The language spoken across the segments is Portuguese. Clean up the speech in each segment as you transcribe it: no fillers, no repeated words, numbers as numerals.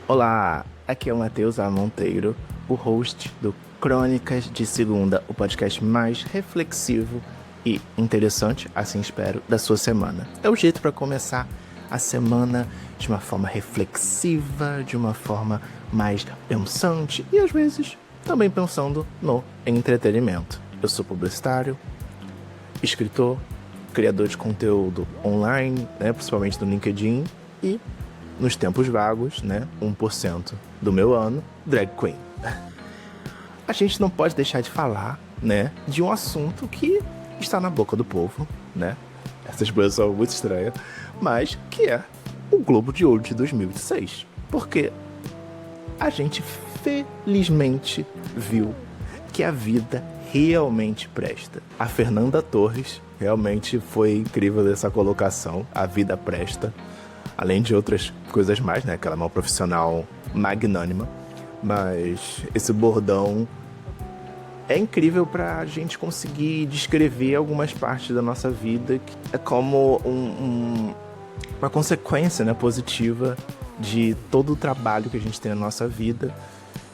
Olá, aqui é o Matheus A. Monteiro, o host do Crônicas de Segunda, o podcast mais reflexivo e interessante, assim espero, da sua semana. É o jeito para começar a semana de uma forma reflexiva, de uma forma mais pensante e às vezes também pensando no entretenimento. Eu sou publicitário, escritor, criador de conteúdo online, principalmente no LinkedIn e nos tempos vagos, 1% do meu ano, drag queen. A gente não pode deixar de falar, de um assunto que está na boca do povo, Essa expressão é muito estranha, mas que é o Globo de Ouro de 2006. Porque a gente felizmente viu que a vida realmente presta. A Fernanda Torres realmente foi incrível essa colocação, a vida presta. Além de outras coisas mais, que ela é uma profissional magnânima. Mas esse bordão é incrível pra gente conseguir descrever algumas partes da nossa vida, que é como uma consequência, positiva de todo o trabalho que a gente tem na nossa vida.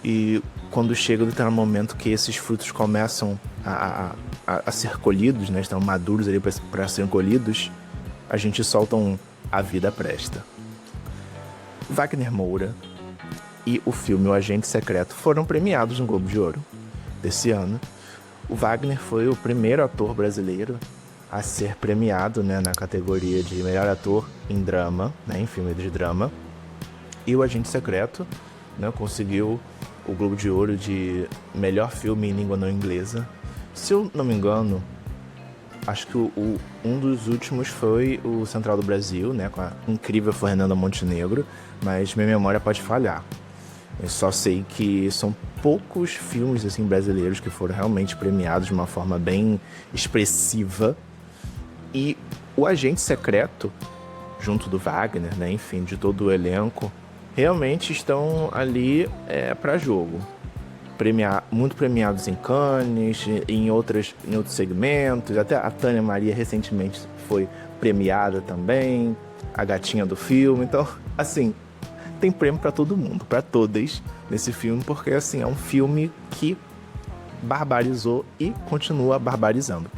E quando chega o momento que esses frutos começam a ser colhidos, estão maduros ali para serem colhidos, a gente solta A Vida Presta. Wagner Moura e o filme O Agente Secreto foram premiados no Globo de Ouro desse ano. O Wagner foi o primeiro ator brasileiro a ser premiado, na categoria de melhor ator em drama, em filme de drama. E o Agente Secreto, conseguiu o Globo de Ouro de melhor filme em língua não inglesa. Se eu não me engano, acho que um dos últimos foi o Central do Brasil, com a incrível Fernanda Montenegro, mas minha memória pode falhar. Eu só sei que são poucos filmes assim, brasileiros que foram realmente premiados de uma forma bem expressiva. E o Agente Secreto, junto do Wagner, enfim, de todo o elenco, realmente estão ali para jogo. Muito premiados em Cannes, em outros segmentos. Até a Tânia Maria recentemente foi premiada também, a gatinha do filme. Então, assim, tem prêmio para todo mundo, para todas nesse filme, porque assim, é um filme que barbarizou e continua barbarizando.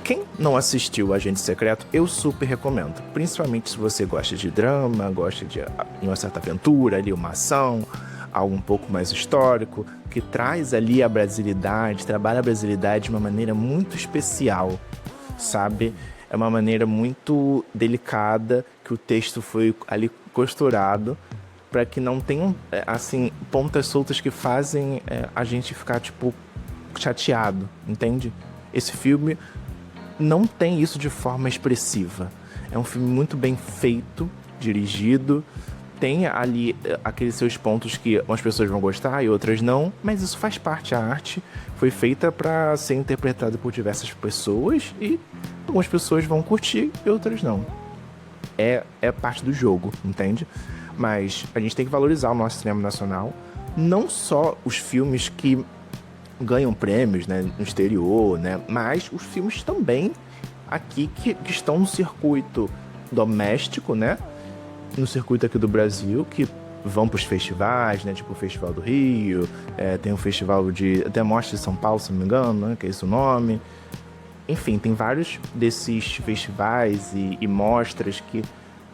Quem não assistiu Agente Secreto, eu super recomendo. Principalmente se você gosta de drama, gosta de uma certa aventura, ali, uma ação, algo um pouco mais histórico, que traz ali a brasilidade, trabalha a brasilidade de uma maneira muito especial, sabe? É uma maneira muito delicada que o texto foi ali costurado para que não tenham, assim, pontas soltas que fazem a gente ficar, tipo, chateado, entende? Esse filme não tem isso de forma expressiva. É um filme muito bem feito, dirigido, tem ali aqueles seus pontos que umas pessoas vão gostar e outras não, mas isso faz parte. A arte foi feita para ser interpretada por diversas pessoas e algumas pessoas vão curtir e outras não. É parte do jogo, entende? Mas a gente tem que valorizar o nosso cinema nacional, não só os filmes que ganham prêmios, no exterior, mas os filmes também aqui que estão no circuito doméstico, no circuito aqui do Brasil, que vão para os festivais, tipo o Festival do Rio, tem um festival até Mostra de São Paulo, se não me engano, que é esse o nome. Enfim, tem vários desses festivais e mostras que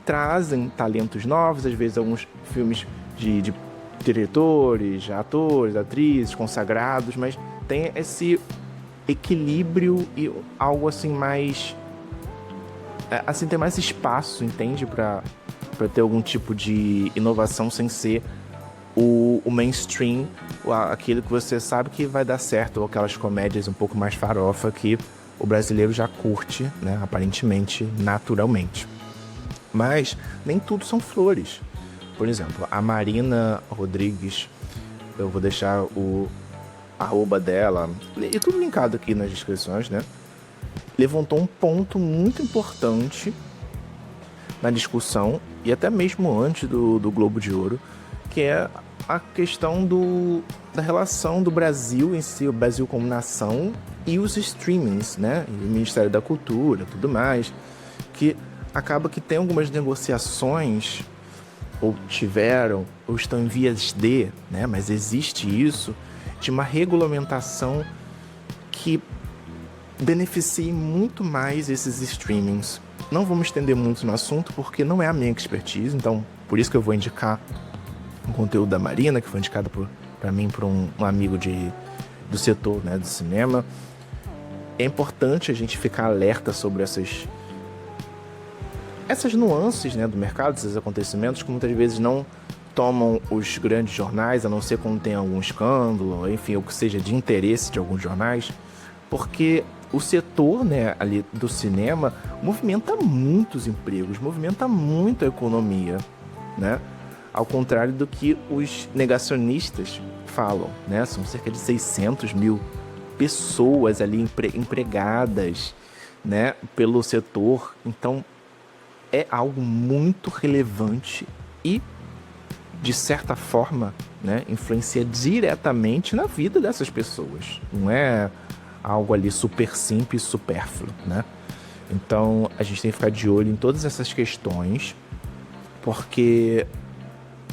trazem talentos novos, às vezes alguns filmes de diretores, atores, atrizes, consagrados, mas tem esse equilíbrio e algo assim mais... assim, tem mais espaço, entende? Para ter algum tipo de inovação sem ser o mainstream, aquilo que você sabe que vai dar certo, ou aquelas comédias um pouco mais farofa que o brasileiro já curte, aparentemente, naturalmente. Mas nem tudo são flores. Por exemplo, a Marina Rodrigues, eu vou deixar o arroba dela, e tudo linkado aqui nas descrições, levantou um ponto muito importante na discussão, e até mesmo antes do Globo de Ouro, que é a questão da relação do Brasil em si, o Brasil como nação, e os streamings, e o Ministério da Cultura, tudo mais, que acaba que tem algumas negociações ou tiveram, ou estão em vias de, né? Mas existe isso, de uma regulamentação que beneficie muito mais esses streamings. Não vou me estender muito no assunto, porque não é a minha expertise, então por isso que eu vou indicar um conteúdo da Marina, que foi indicado para mim por um amigo do setor, né, do cinema. É importante a gente ficar alerta sobre essas nuances, né, do mercado, esses acontecimentos que muitas vezes não tomam os grandes jornais, a não ser quando tem algum escândalo, enfim, ou que seja de interesse de alguns jornais, porque o setor, né, ali do cinema movimenta muitos empregos, movimenta muito a economia, né? Ao contrário do que os negacionistas falam, né? São cerca de 600 mil pessoas ali empregadas, né, pelo setor. Então, é algo muito relevante e, de certa forma, né, influencia diretamente na vida dessas pessoas. Não é algo ali super simples, supérfluo, né? Então, a gente tem que ficar de olho em todas essas questões, porque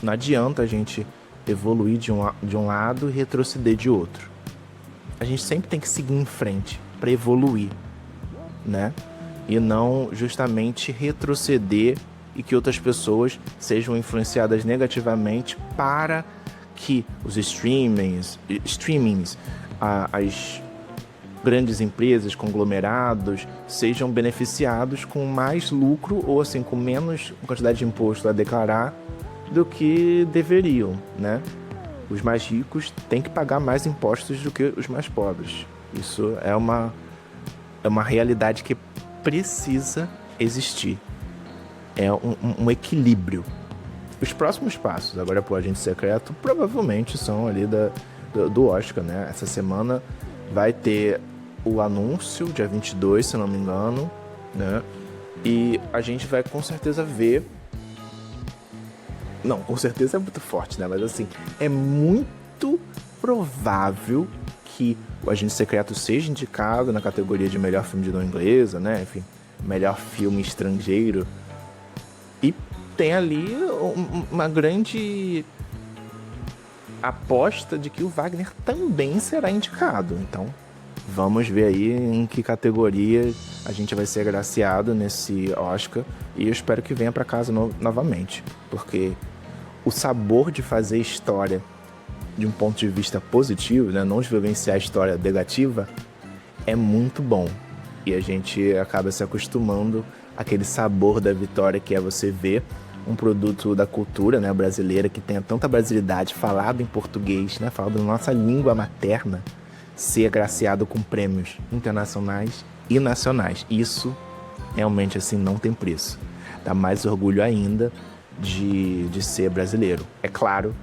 não adianta a gente evoluir de um lado e retroceder de outro. A gente sempre tem que seguir em frente para evoluir, né? E não justamente retroceder e que outras pessoas sejam influenciadas negativamente para que os streamings, as grandes empresas, conglomerados, sejam beneficiados com mais lucro ou assim com menos quantidade de imposto a declarar do que deveriam, né? Os mais ricos têm que pagar mais impostos do que os mais pobres. Isso é uma realidade que precisa existir. É um equilíbrio. Os próximos passos agora pro Agente Secreto provavelmente são ali do Oscar, né? Essa semana vai ter o anúncio, dia 22, se não me engano, né? E a gente vai com certeza ver... Não, com certeza é muito forte, né? Mas assim, é muito provável que o Agente Secreto seja indicado na categoria de melhor filme de língua inglesa, né? Enfim, melhor filme estrangeiro. E tem ali uma grande aposta de que o Wagner também será indicado. Então, vamos ver aí em que categoria a gente vai ser agraciado nesse Oscar. E eu espero que venha para casa novamente, porque o sabor de fazer história de um ponto de vista positivo, né, não de vivenciar a história negativa, é muito bom. E a gente acaba se acostumando àquele sabor da vitória, que é você ver um produto da cultura, né, brasileira, que tenha tanta brasilidade, falado em português, né, falado na nossa língua materna, ser agraciado com prêmios internacionais e nacionais. Isso realmente assim não tem preço. Dá mais orgulho ainda de ser brasileiro. É claro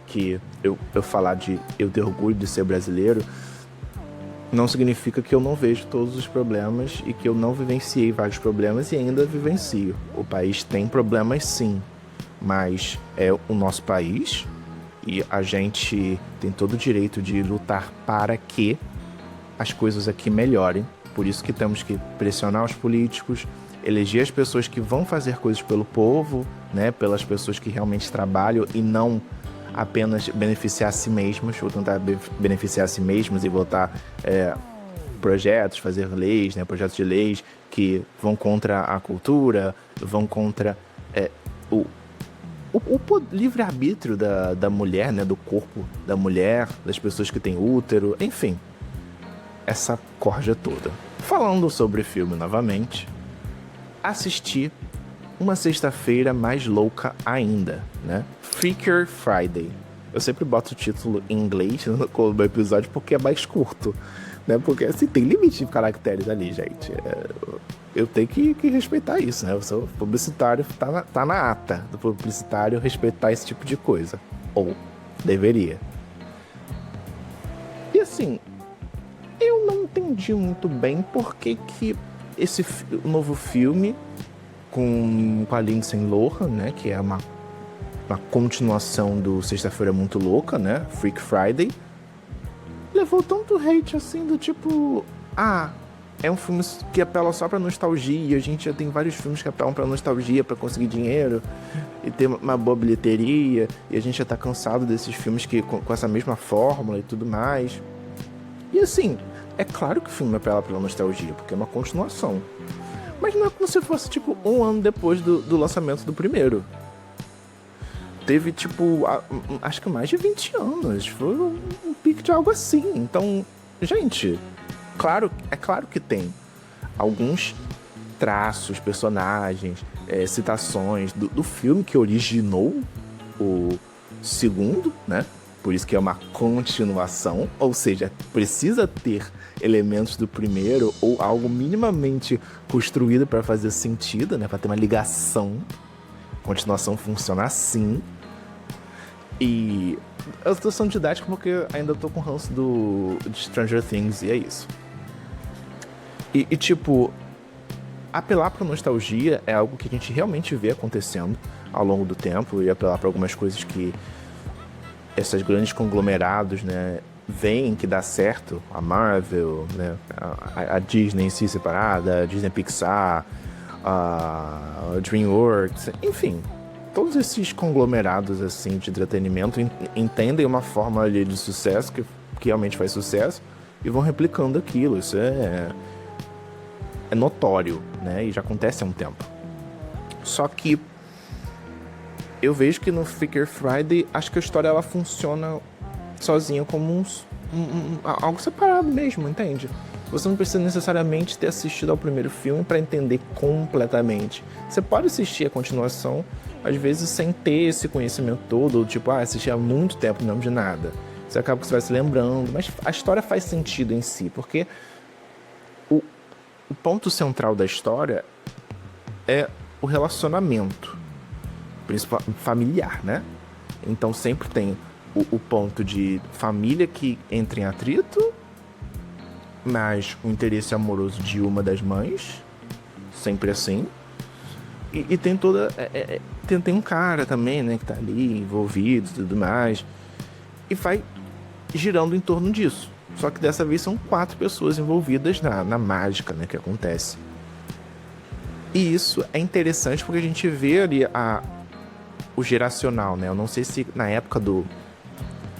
que eu falar de eu ter orgulho de ser brasileiro não significa que eu não vejo todos os problemas e que eu não vivenciei vários problemas e ainda vivencio. O país tem problemas sim, mas é o nosso país e a gente tem todo o direito de lutar para que as coisas aqui melhorem. Por isso que temos que pressionar os políticos, eleger as pessoas que vão fazer coisas pelo povo, né, pelas pessoas que realmente trabalham e não apenas beneficiar a si mesmos, ou tentar beneficiar a si mesmos e votar projetos, fazer leis, né, projetos de leis que vão contra a cultura, vão contra o livre-arbítrio da mulher, né, do corpo da mulher, das pessoas que têm útero, enfim, essa corja toda. Falando sobre filme novamente, assisti Uma Sexta-feira Mais Louca Ainda, né? Freaker Friday. Eu sempre boto o título em inglês no episódio porque é mais curto, né? Porque, assim, tem limite de caracteres ali, gente. Eu tenho que respeitar isso, né? Eu sou publicitário, tá na ata do publicitário respeitar esse tipo de coisa. Ou deveria. E, assim, eu não entendi muito bem por que esse novo filme com a Lindsay Lohan, né, que é uma continuação do Sexta-feira Muito Louca, né, Freak Friday, levou tanto hate assim do tipo, é um filme que apela só pra nostalgia. A gente já tem vários filmes que apelam pra nostalgia, pra conseguir dinheiro e ter uma boa bilheteria. E a gente já tá cansado desses filmes que com essa mesma fórmula e tudo mais. E assim, é claro que o filme apela pela nostalgia, porque é uma continuação. Mas não é como se fosse, tipo, um ano depois do lançamento do primeiro. Teve, tipo, acho que mais de 20 anos. Foi um pique de algo assim. Então, gente, é claro que tem alguns traços, personagens, citações do filme que originou o segundo, né? Por isso que é uma continuação, ou seja, precisa ter elementos do primeiro ou algo minimamente construído para fazer sentido, né? Para ter uma ligação. A continuação funciona assim. E eu tô sendo didático porque ainda tô com o ranço de Stranger Things e é isso. E tipo, apelar pra nostalgia é algo que a gente realmente vê acontecendo ao longo do tempo e apelar pra algumas coisas que esses grandes conglomerados, né, veem que dá certo, a Marvel, né, a Disney em si separada, a Disney Pixar, a DreamWorks, enfim, todos esses conglomerados assim de entretenimento entendem uma forma ali de sucesso que realmente faz sucesso e vão replicando aquilo. Isso é notório, né, e já acontece há um tempo. Só que eu vejo que no Freaky Friday, acho que a história ela funciona sozinha como algo separado mesmo, entende? Você não precisa necessariamente ter assistido ao primeiro filme para entender completamente. Você pode assistir a continuação, às vezes sem ter esse conhecimento todo, ou tipo, assisti há muito tempo, não lembro de nada. Você acaba que você vai se lembrando, mas a história faz sentido em si, porque o ponto central da história é o relacionamento principal familiar, né? Então sempre tem o ponto de família que entra em atrito, mas o interesse amoroso de uma das mães, sempre assim. E tem toda... tem um cara também, né, que tá ali envolvido e tudo mais. E vai girando em torno disso. Só que dessa vez são 4 pessoas envolvidas na mágica, né, que acontece. E isso é interessante porque a gente vê ali o geracional, né? Eu não sei se na época do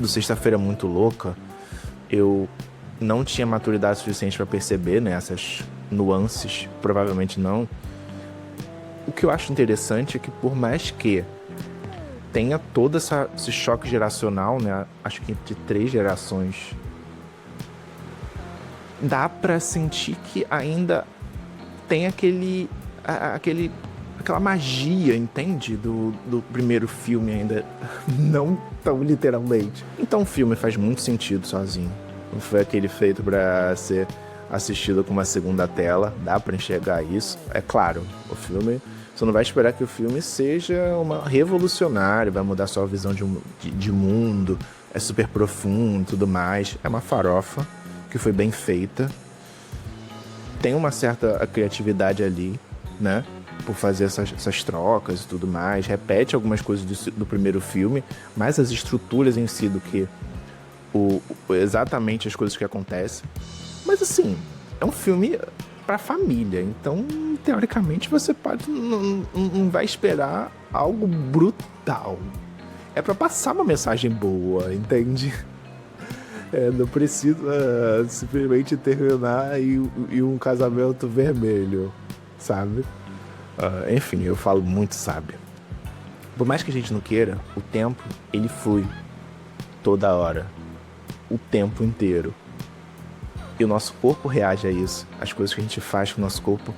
Sexta-feira Muito Louca eu não tinha maturidade suficiente para perceber, né, essas nuances, provavelmente não. O que eu acho interessante é que por mais que tenha todo esse choque geracional, né, acho que entre 3 gerações, dá para sentir que ainda tem aquela magia, entende? Do primeiro filme ainda, não tão literalmente. Então o filme faz muito sentido sozinho. Não foi aquele feito pra ser assistido com uma segunda tela, dá pra enxergar isso. É claro, o filme, você não vai esperar que o filme seja uma revolucionária, vai mudar sua visão de mundo, é super profundo e tudo mais. É uma farofa que foi bem feita. Tem uma certa criatividade ali, né? Por fazer essas trocas e tudo mais. Repete algumas coisas do primeiro filme, mas as estruturas em si do que exatamente as coisas que acontecem. Mas assim, é um filme pra família, então teoricamente você não vai esperar algo brutal. É pra passar uma mensagem boa, entende? Não precisa simplesmente terminar e um casamento vermelho, sabe? Enfim, eu falo muito sabe. Por mais que a gente não queira, o tempo, ele flui toda hora, o tempo inteiro. E o nosso corpo reage a isso. As coisas que a gente faz com o nosso corpo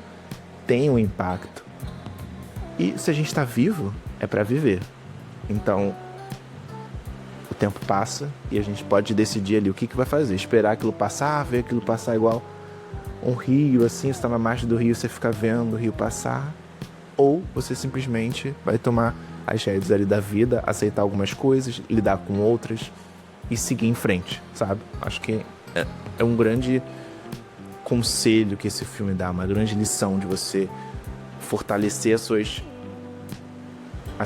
têm um impacto. E se a gente tá vivo, é pra viver. Então, o tempo passa e a gente pode decidir ali o que vai fazer. Esperar aquilo passar, ver aquilo passar igual um rio, assim, você tá na margem do rio, você fica vendo o rio passar. Ou você simplesmente vai tomar as rédeas ali da vida, aceitar algumas coisas, lidar com outras e seguir em frente, sabe? Acho que é um grande conselho que esse filme dá, uma grande lição de você fortalecer as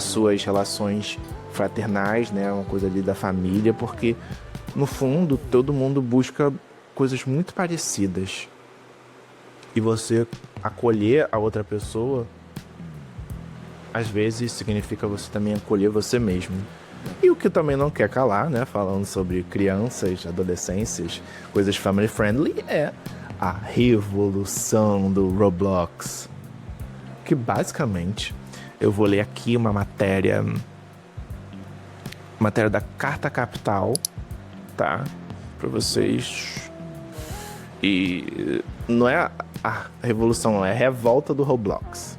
suas relações fraternais, né? Uma coisa ali da família, porque no fundo todo mundo busca coisas muito parecidas. E você acolher a outra pessoa, às vezes significa você também acolher você mesmo. E o que também não quer calar, né? Falando sobre crianças, adolescências, coisas family friendly, é a revolução do Roblox. Que basicamente, eu vou ler aqui uma matéria da Carta Capital, tá? Pra vocês. E não é a revolução, é a revolta do Roblox.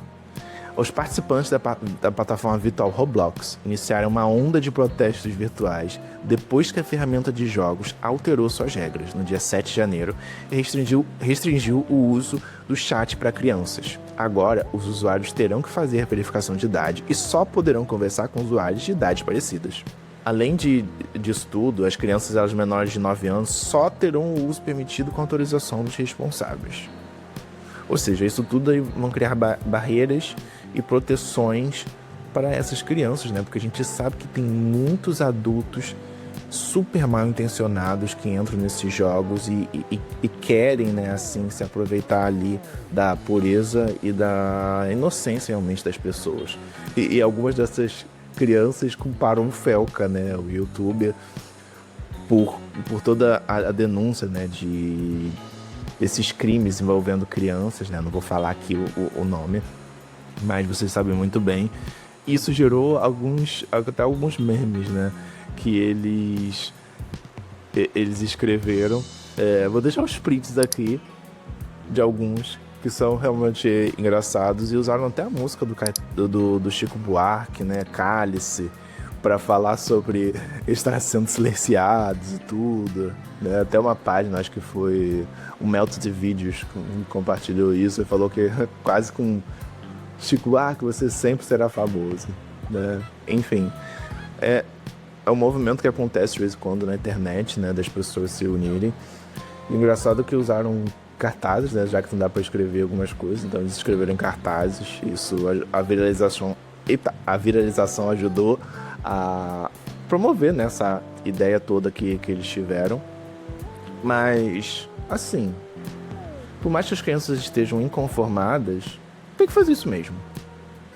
Os participantes da plataforma virtual Roblox iniciaram uma onda de protestos virtuais depois que a ferramenta de jogos alterou suas regras no dia 7 de janeiro e restringiu o uso do chat para crianças. Agora, os usuários terão que fazer verificação de idade e só poderão conversar com usuários de idades parecidas. Além disso tudo, as crianças elas menores de 9 anos só terão o uso permitido com autorização dos responsáveis. Ou seja, isso tudo aí vão criar barreiras e proteções para essas crianças, né? Porque a gente sabe que tem muitos adultos super mal intencionados que entram nesses jogos e querem, né, assim, se aproveitar ali da pureza e da inocência realmente das pessoas. E algumas dessas crianças culparam o Felca, né, o youtuber, por toda a denúncia, né, de esses crimes envolvendo crianças, né? Não vou falar aqui o nome, mas vocês sabem muito bem. Isso gerou até alguns memes, né? Que eles escreveram. Vou deixar os prints aqui de alguns que são realmente engraçados e usaram até a música do Chico Buarque, né? Cálice, para falar sobre estar sendo silenciados e tudo, né? Até uma página, acho que foi o Melto de Vídeos, compartilhou isso e falou que quase com Chico Buarque você sempre será famoso, né? Enfim, é um movimento que acontece de vez em quando na internet, né? Das pessoas se unirem. E engraçado que usaram cartazes, né? Já que não dá para escrever algumas coisas, então eles escreveram em cartazes. Isso, a viralização ajudou a promover, né, essa ideia toda que eles tiveram. Mas, assim, por mais que as crianças estejam inconformadas, tem que fazer isso mesmo.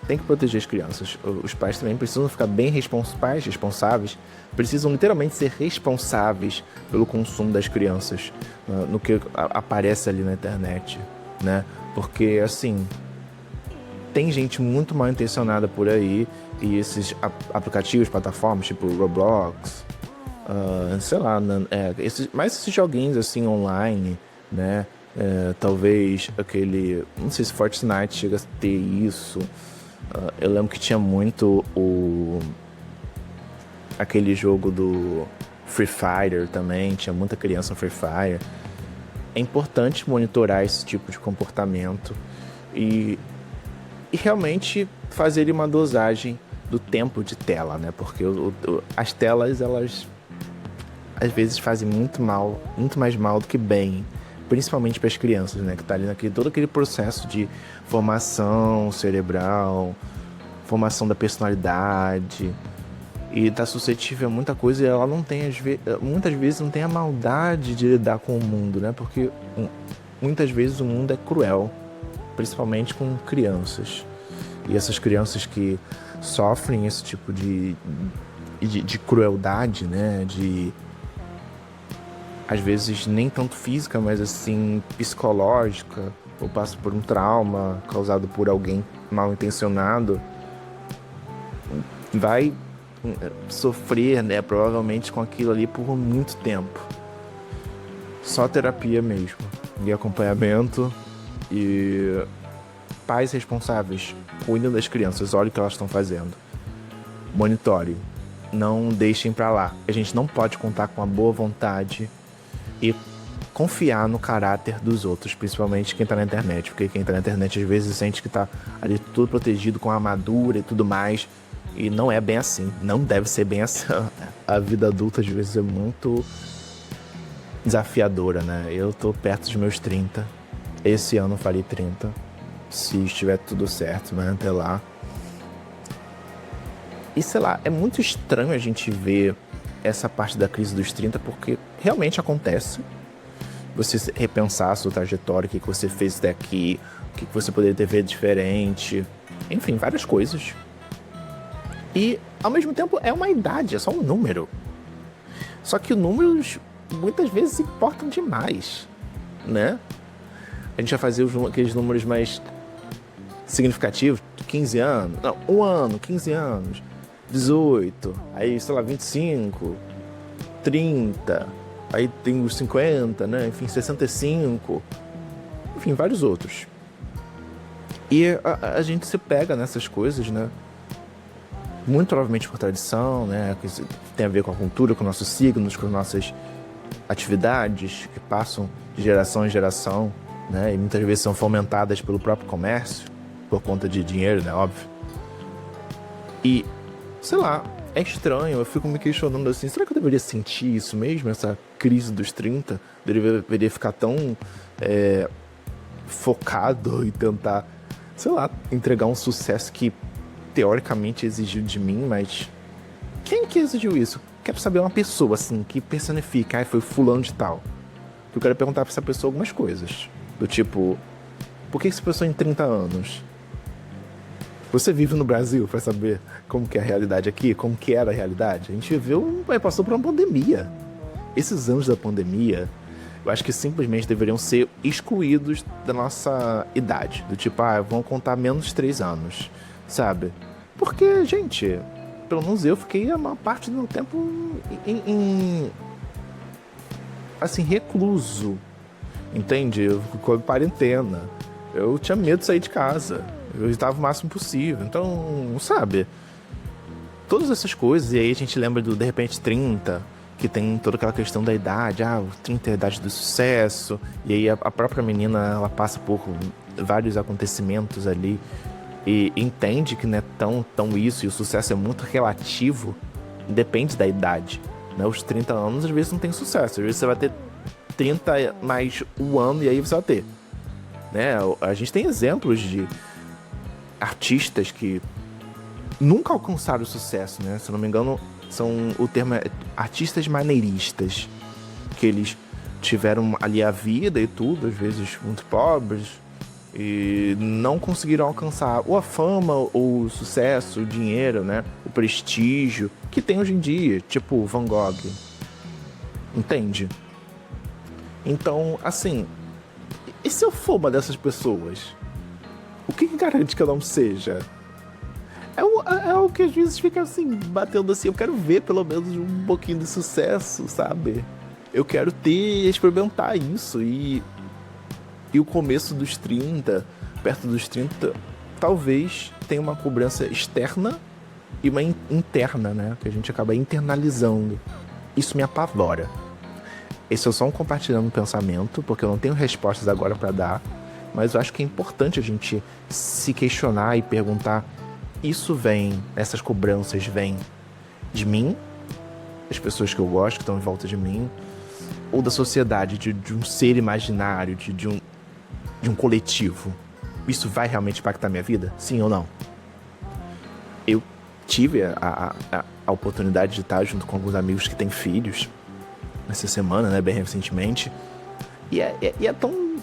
Tem que proteger as crianças. Os pais também precisam ficar bem responsáveis, precisam literalmente ser responsáveis pelo consumo das crianças, no que aparece ali na internet, né? Porque, assim, tem gente muito mal intencionada por aí e esses aplicativos, plataformas tipo Roblox, sei lá, esses joguinhos assim online, né? Talvez aquele, não sei se Fortnite chega a ter isso. Eu lembro que tinha muito aquele jogo do Free Fire também, tinha muita criança no Free Fire. É importante monitorar esse tipo de comportamento e realmente fazer uma dosagem do tempo de tela, né? Porque as telas, elas às vezes fazem muito mais mal do que bem, principalmente para as crianças, né? Que tá ali todo aquele processo de formação cerebral, formação da personalidade, e tá suscetível a muita coisa, e ela não tem, muitas vezes não tem a maldade de lidar com o mundo, né? Porque muitas vezes o mundo é cruel, principalmente com crianças. E essas crianças que sofrem esse tipo de crueldade, né? Às vezes nem tanto física, mas assim psicológica, ou passa por um trauma causado por alguém mal intencionado, vai sofrer, né, provavelmente com aquilo ali por muito tempo. Só terapia mesmo, e acompanhamento, e pais responsáveis, cuidem das crianças, olhem o que elas estão fazendo, monitorem, não deixem pra lá. A gente não pode contar com a boa vontade e confiar no caráter dos outros, principalmente quem tá na internet, porque quem tá na internet às vezes sente que tá ali tudo protegido com armadura e tudo mais, e não é bem assim, não deve ser bem assim. A vida adulta às vezes é muito desafiadora, né? Eu tô perto dos meus 30, esse ano eu farei 30, se estiver tudo certo, mas até lá. E sei lá, é muito estranho a gente ver essa parte da crise dos 30, porque realmente acontece. você repensar a sua trajetória, o que você fez até aqui, o que você poderia ter feito diferente, enfim, várias coisas. E, ao mesmo tempo, é uma idade, é só um número. Só que os números, muitas vezes, importam demais, né? A gente vai fazer aqueles números mais significativos, 15 anos, não, 1 ano, 15 anos, 18, aí, sei lá, 25, 30, aí tem os 50, né? Enfim, 65, enfim, vários outros. E a gente se pega nessas coisas, né? Muito provavelmente por tradição, né? Que tem a ver com a cultura, com nossos signos, com nossas atividades que passam de geração em geração, né? E muitas vezes são fomentadas pelo próprio comércio, por conta de dinheiro, né? Óbvio. E, sei lá, é estranho, eu fico me questionando assim, será que eu deveria sentir isso mesmo, essa crise dos 30? Deveria ficar tão focado e tentar, sei lá, entregar um sucesso que teoricamente exigiu de mim, mas quem que exigiu isso? Quero saber uma pessoa, assim, que personifica, foi fulano de tal. Eu quero perguntar pra essa pessoa algumas coisas, do tipo, por que essa pessoa em 30 anos? Você vive no Brasil pra saber como que é a realidade aqui, como que era a realidade? A gente passou por uma pandemia. Esses anos da pandemia, eu acho que simplesmente deveriam ser excluídos da nossa idade. Do tipo, vão contar menos 3 anos, sabe? Porque, gente, pelo menos eu fiquei a maior parte do meu tempo assim, recluso. Entende? Eu fiquei em quarentena. Eu tinha medo de sair de casa. Eu estava o máximo possível. Então, sabe? Todas essas coisas. E aí a gente lembra do, de repente, 30, que tem toda aquela questão da idade. O 30 é a idade do sucesso. E aí a própria menina, ela passa por vários acontecimentos ali e entende que não é tão isso. E o sucesso é muito relativo. Depende da idade, né? Os 30 anos, às vezes, não tem sucesso. Às vezes você vai ter 30 mais 1 ano e aí você vai ter, né? A gente tem exemplos de artistas que nunca alcançaram o sucesso, né? Se eu não me engano, o termo é artistas maneiristas, que eles tiveram ali a vida e tudo, às vezes muito pobres, e não conseguiram alcançar ou a fama, ou o sucesso, o dinheiro, né? O prestígio que tem hoje em dia, tipo Van Gogh. Entende? Então, assim, e se eu for uma dessas pessoas? O que garante que eu não seja? É o que às vezes fica assim, batendo assim. Eu quero ver pelo menos um pouquinho de sucesso, sabe? Eu quero experimentar isso. E o começo dos 30, perto dos 30, talvez tenha uma cobrança externa e uma interna, né? Que a gente acaba internalizando. Isso me apavora. Esse é só um compartilhando um pensamento, porque eu não tenho respostas agora para dar, mas eu acho que é importante a gente se questionar e perguntar, essas cobranças vêm de mim, das pessoas que eu gosto, que estão em volta de mim, ou da sociedade, de um ser imaginário, de um coletivo? Isso vai realmente impactar minha vida? Sim ou não? Eu tive a oportunidade de estar junto com alguns amigos que têm filhos, essa semana, né, bem recentemente, e é tão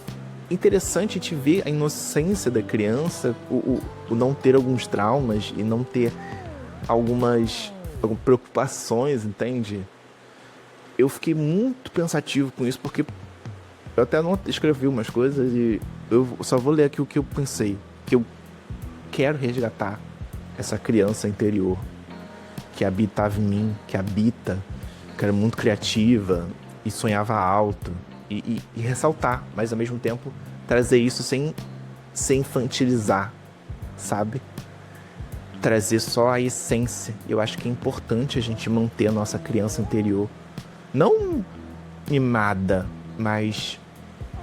interessante te ver a inocência da criança, o não ter alguns traumas e não ter algumas preocupações, entende? Eu fiquei muito pensativo com isso, porque eu até não escrevi umas coisas e eu só vou ler aqui o que eu pensei, que eu quero resgatar essa criança interior que habitava em mim, que era muito criativa e sonhava alto, e ressaltar, mas ao mesmo tempo trazer isso sem infantilizar, sabe? Trazer só a essência. Eu acho que é importante a gente manter a nossa criança interior, não mimada, mas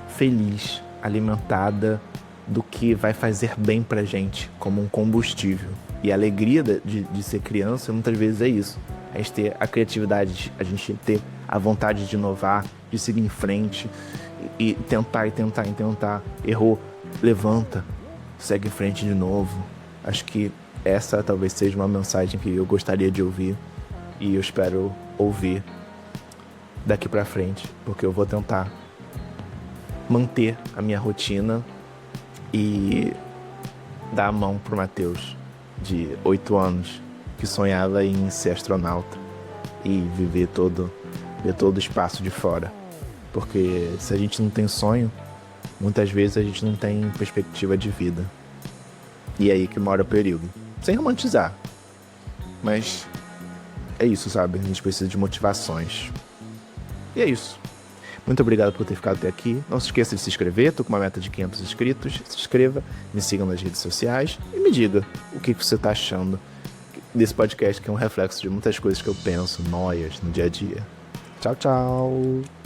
feliz, alimentada do que vai fazer bem pra gente, como um combustível. E a alegria de ser criança muitas vezes é isso. A gente ter a criatividade, a gente ter a vontade de inovar, de seguir em frente e tentar. Errou, levanta, segue em frente de novo. Acho que essa talvez seja uma mensagem que eu gostaria de ouvir e eu espero ouvir daqui pra frente, porque eu vou tentar manter a minha rotina e dar a mão pro Matheus, de 8 anos, que sonhava em ser astronauta e ver todo o espaço de fora. Porque se a gente não tem sonho, muitas vezes a gente não tem perspectiva de vida. E é aí que mora o perigo. Sem romantizar. Mas é isso, sabe? A gente precisa de motivações. E é isso. Muito obrigado por ter ficado até aqui. Não se esqueça de se inscrever. Tô com uma meta de 500 inscritos. Se inscreva, me siga nas redes sociais e me diga o que você tá achando desse podcast, que é um reflexo de muitas coisas que eu penso, noias, no dia a dia. Tchau, tchau!